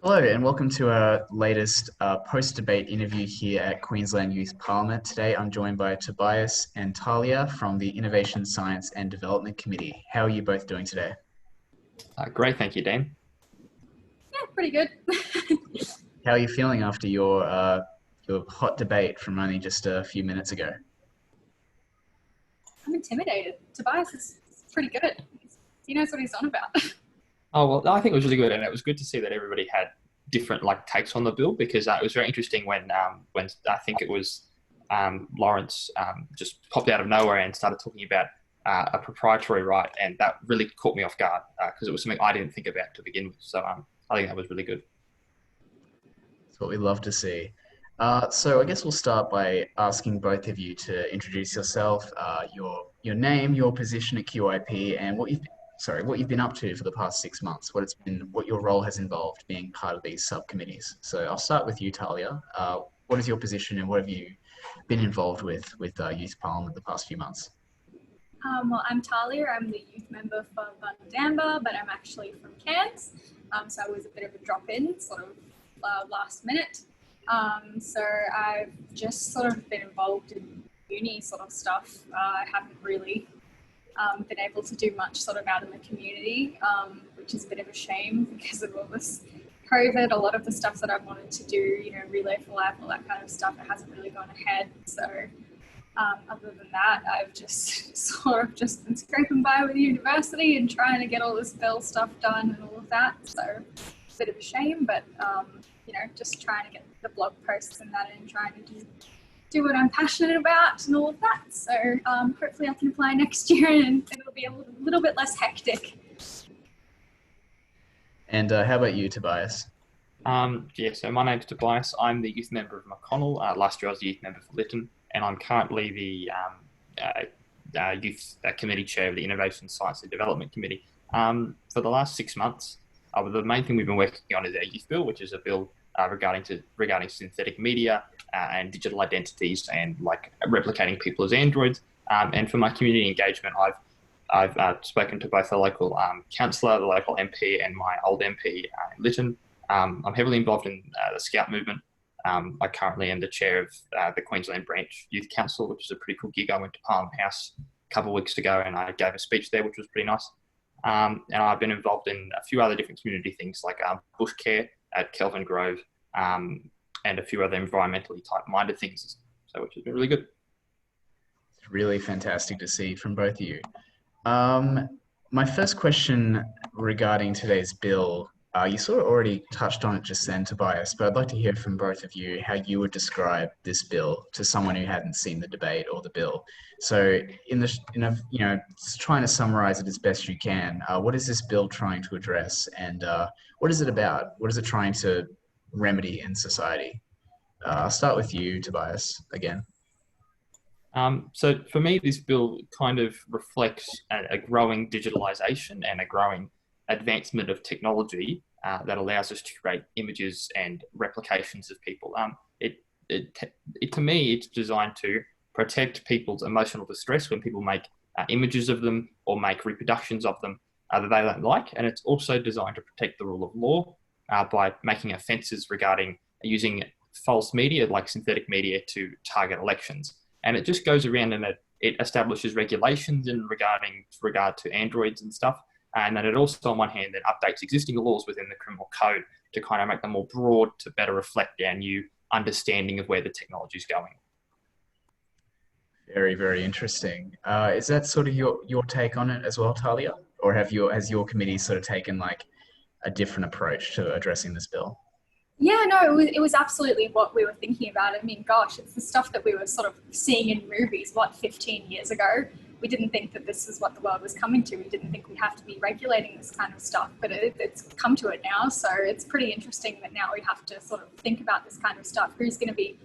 Hello and welcome to our latest post-debate interview here at Queensland Youth Parliament. Today I'm joined by Tobias and Tahlia from the Innovation, Science and Development Committee. How are you both doing today? Great, thank you, Dan. Yeah, pretty good. How are you feeling after your hot debate from only just a few minutes ago? I'm intimidated. Tobias is pretty good. He knows what he's on about. Oh, well, I think it was really good, and it was good to see that everybody had different takes on the bill because it was very interesting when I think it was Lawrence just popped out of nowhere and started talking about a proprietary right, and that really caught me off guard because it was something I didn't think about to begin with. So I think that was really good. That's what we love to see. So I guess we'll start by asking both of you to introduce yourself, your name, your position at QYP, and what you've been up to for the past 6 months. What your role has involved being part of these subcommittees. So I'll start with you, Talia. What is your position, and what have you been involved with Youth Parliament the past few months? Well, I'm Tahlia. I'm the youth member for Bundamba, but I'm actually from Cairns. So I was a bit of a drop-in, sort of last minute. So I've just sort of been involved in uni sort of stuff. I haven't really been able to do much sort of out in the community, which is a bit of a shame because of all this COVID. A lot of the stuff that I've wanted to do, Relay for Life, all that kind of stuff, it hasn't really gone ahead. So other than that, I've just sort of just been scraping by with university and trying to get all this bill stuff done and all of that. So it's a bit of a shame, but just trying to get the blog posts and that in, trying to do what I'm passionate about and all of that. So hopefully I can apply next year and it'll be a little bit less hectic. And how about you, Tobias? So my name's Tobias. I'm the youth member of McConnell. Last year I was the youth member for Lytton, and I'm currently the youth committee chair of the Innovation, Science and Development Committee. For the last 6 months, the main thing we've been working on is our youth bill, which is a bill regarding synthetic media and digital identities and replicating people as androids. And for my community engagement, I've spoken to both the local councillor, the local MP, and my old MP in Lytton. I'm heavily involved in the Scout movement. I currently am the chair of the Queensland Branch Youth Council, which is a pretty cool gig. I went to Parliament House a couple of weeks ago and I gave a speech there, which was pretty nice. And I've been involved in a few other different community things like bush care at Kelvin Grove and a few other environmentally type-minded things, so which has been really good. It's really fantastic to see from both of you. My first question regarding today's bill, you sort of already touched on it just then, Tobias, but I'd like to hear from both of you how you would describe this bill to someone who hadn't seen the debate or the bill. So, trying to summarize it as best you can, what is this bill trying to address, and what is it about? What is it trying to remedy in society? I'll start with you, Tobias, again. So for me, this bill kind of reflects a growing digitalization and a growing advancement of technology that allows us to create images and replications of people. To me, it's designed to protect people's emotional distress when people make images of them or make reproductions of them that they don't like. And it's also designed to protect the rule of law by making offences regarding using false media like synthetic media to target elections. And it just goes around and it establishes regulations in regard to androids and stuff. And then it also, on one hand, then updates existing laws within the criminal code to kind of make them more broad to better reflect our new understanding of where the technology is going. Very, very interesting. Is that sort of your take on it as well, Talia? Or has your committee sort of taken a different approach to addressing this bill? Yeah, no, it was absolutely what we were thinking about. I mean, gosh, it's the stuff that we were sort of seeing in movies, 15 years ago. We didn't think that this is what the world was coming to. We didn't think we'd have to be regulating this kind of stuff, but it's come to it now. So it's pretty interesting that now we have to sort of think about this kind of stuff. Who's going to be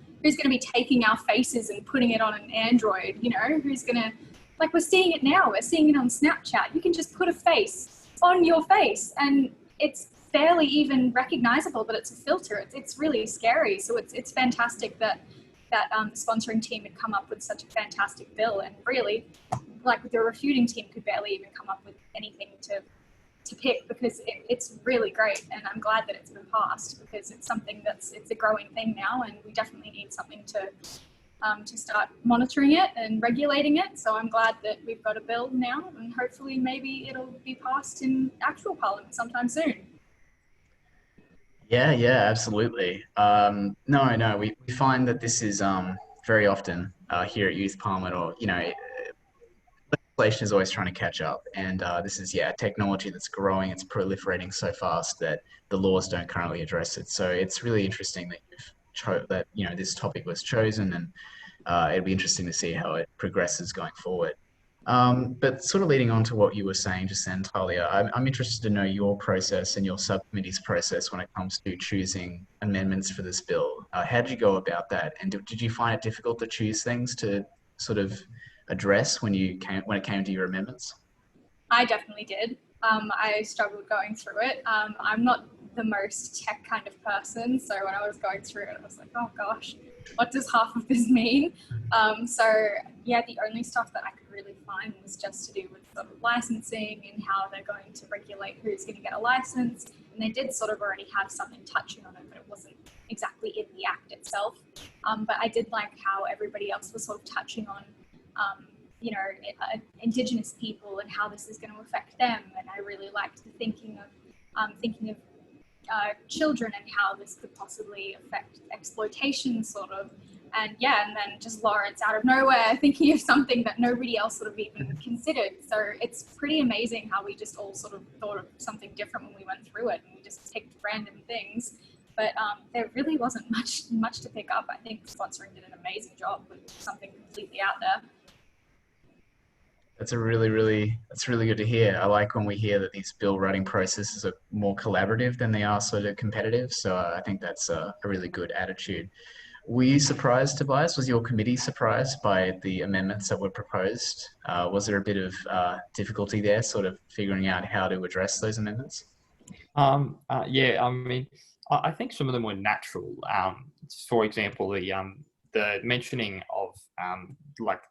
taking our faces and putting it on an Android? Who's going to, we're seeing it now. We're seeing it on Snapchat. You can just put a face on your face and it's barely even recognizable, but it's a filter. It's really scary. So it's fantastic that the sponsoring team had come up with such a fantastic bill, and really, the refuting team could barely even come up with anything to to pick, because it's really great, and I'm glad that it's been passed, because it's something it's a growing thing now, and we definitely need something to start monitoring it and regulating it. So I'm glad that we've got a bill now, and hopefully maybe it'll be passed in actual parliament sometime soon. Yeah, yeah, absolutely. No, we find that this is very often here at Youth Parliament, or legislation is always trying to catch up, and this is technology that's growing. It's proliferating so fast that the laws don't currently address it. So it's really interesting that this topic was chosen, and it'll be interesting to see how it progresses going forward. But sort of leading on to what you were saying just then, Talia, I'm interested to know your process and your subcommittee's process when it comes to choosing amendments for this bill. How did you go about that? And did you find it difficult to choose things to sort of address when it came to your amendments? I definitely did. I struggled going through it. I'm not the most tech kind of person, so when I was going through it, I was like, oh gosh, what does half of this mean? The only stuff that I could really find was just to do with sort of licensing and how they're going to regulate who's going to get a license. And they did sort of already have something touching on it, but it wasn't exactly in the act itself. But I did like how everybody else was sort of touching on Indigenous people and how this is going to affect them. And I really liked the thinking of children and how this could possibly affect exploitation, sort of. And then just Lawrence out of nowhere thinking of something that nobody else sort of even considered. So it's pretty amazing how we just all sort of thought of something different when we went through it, and we just picked random things. But there really wasn't much to pick up. I think sponsoring did an amazing job with something completely out there. That's really good to hear. I like when we hear that these bill writing processes are more collaborative than they are sort of competitive. So I think that's a really good attitude. Were you surprised, Tobias? Was your committee surprised by the amendments that were proposed? Was there a bit of difficulty there, sort of figuring out how to address those amendments? I think some of them were natural. For example, the mentioning of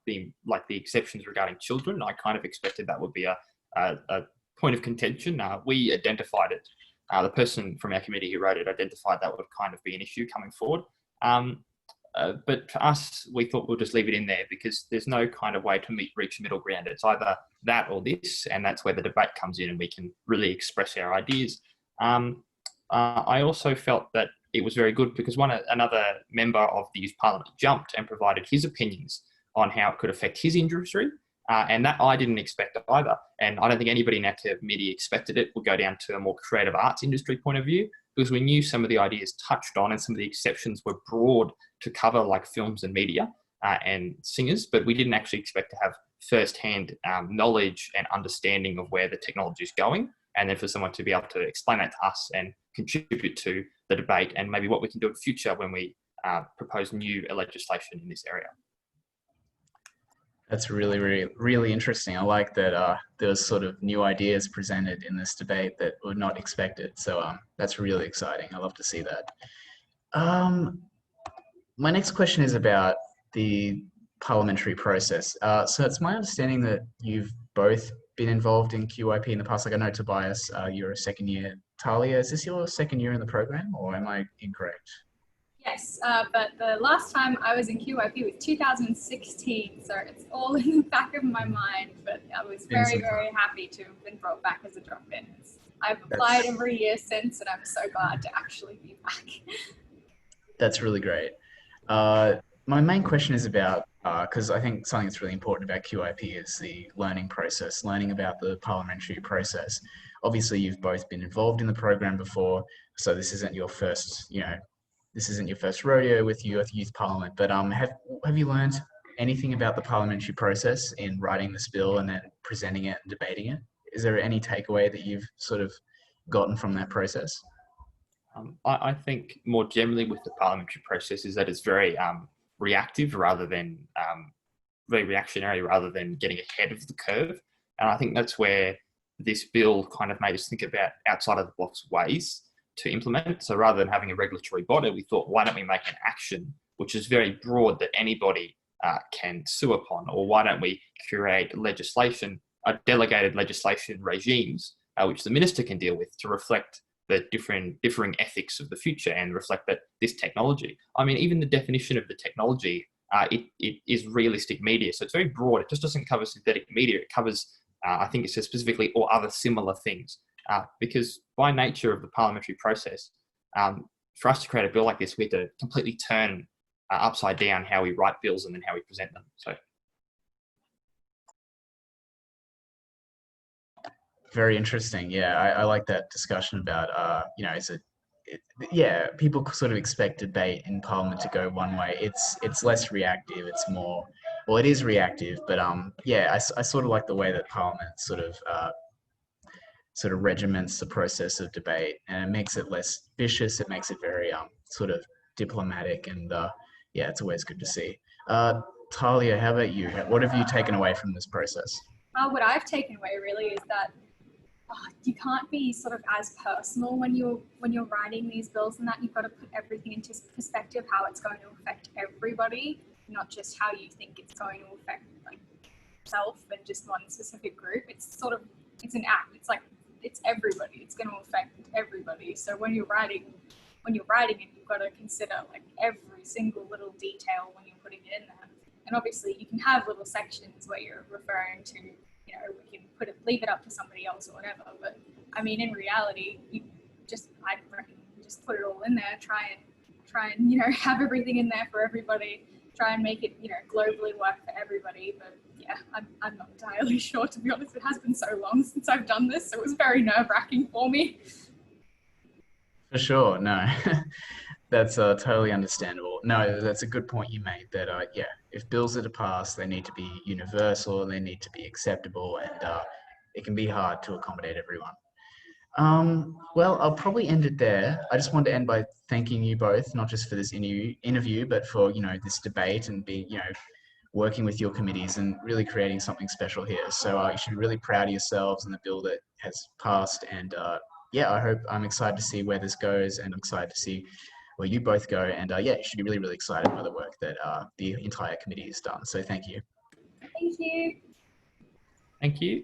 the exceptions regarding children, I kind of expected that would be a point of contention. We identified it. The person from our committee who wrote it identified that would kind of be an issue coming forward. But for us, we thought we'll just leave it in there because there's no kind of way to reach middle ground. It's either that or this, and that's where the debate comes in and we can really express our ideas. I also felt that it was very good because another member of the Youth Parliament jumped and provided his opinions on how it could affect his industry. And that I didn't expect either. And I don't think anybody in our committee expected it would go down to a more creative arts industry point of view, because we knew some of the ideas touched on and some of the exceptions were broad to cover like films and media and singers, but we didn't actually expect to have first-hand knowledge and understanding of where the technology is going. And then for someone to be able to explain that to us and contribute to the debate and maybe what we can do in the future when we propose new legislation in this area. That's really interesting. I like that there was sort of new ideas presented in this debate that were not expected. So that's really exciting. I love to see that. My next question is about the parliamentary process. So it's my understanding that you've both been involved in QYP in the past. Like I know Tobias, you're a second year. Tahlia, is this your second year in the program, or am I incorrect? Yes, but the last time I was in QYP was 2016, so it's all in the back of my mind, but I was very happy to have been brought back as a drop-in. I've applied every year since, and I'm so glad to actually be back. That's really great. My main question is about, because I think something that's really important about QYP is the learning process, learning about the parliamentary process. Obviously, you've both been involved in the program before, so this isn't your first, this isn't your first rodeo with Youth Parliament, but have you learned anything about the parliamentary process in writing this bill and then presenting it and debating it? Is there any takeaway that you've sort of gotten from that process? I think more generally with the parliamentary process is that it's very reactive rather than very reactionary rather than getting ahead of the curve. And I think that's where this bill kind of made us think about outside of the box ways to implement. So rather than having a regulatory body, we thought, why don't we make an action which is very broad that anybody can sue upon? Or why don't we create legislation, delegated legislation regimes which the minister can deal with to reflect the differing ethics of the future and reflect that this technology, I mean, even the definition of the technology, it is realistic media. So it's very broad. It just doesn't cover synthetic media. It covers, I think it says specifically, or other similar things. Because by nature of the parliamentary process, for us to create a bill like this, we have to completely turn upside down how we write bills and then how we present them. So. Very interesting. Yeah, I like that discussion about, you know, yeah, people sort of expect debate in Parliament to go one way. It's less reactive. It's more, well, it is reactive, but yeah, I sort of like the way that Parliament sort of regiments the process of debate, and it makes it less vicious. It makes it very sort of diplomatic, and yeah, it's always good to see. Tahlia, how about you? What have you taken away from this process? What I've taken away really is that you can't be sort of as personal when you're writing these bills, and that you've got to put everything into perspective, how it's going to affect everybody, not just how you think it's going to affect like yourself and just one specific group. It's an act. It's like it's everybody. It's going to affect everybody. So when you're writing it, you've got to consider like every single little detail when you're putting it in there. And obviously, you can have little sections where you're referring to, you know, we can leave it up to somebody else or whatever. But I mean, in reality, I reckon just put it all in there. Try and you know, have everything in there for everybody. Try and make it, you know, globally work for everybody. But yeah, I'm not entirely sure, to be honest. It has been so long since I've done this, so it was very nerve-wracking for me. For sure, no, that's totally understandable. No, that's a good point you made. That yeah, if bills are to pass, they need to be universal, they need to be acceptable, and it can be hard to accommodate everyone. Well, I'll probably end it there. I just want to end by thanking you both, not just for this interview, but for, you know, this debate and being, you know, working with your committees and really creating something special here. So you should be really proud of yourselves and the bill that has passed. And yeah, I'm excited to see where this goes, and I'm excited to see where you both go. And yeah, you should be really, really excited by the work that the entire committee has done. So thank you. Thank you. Thank you.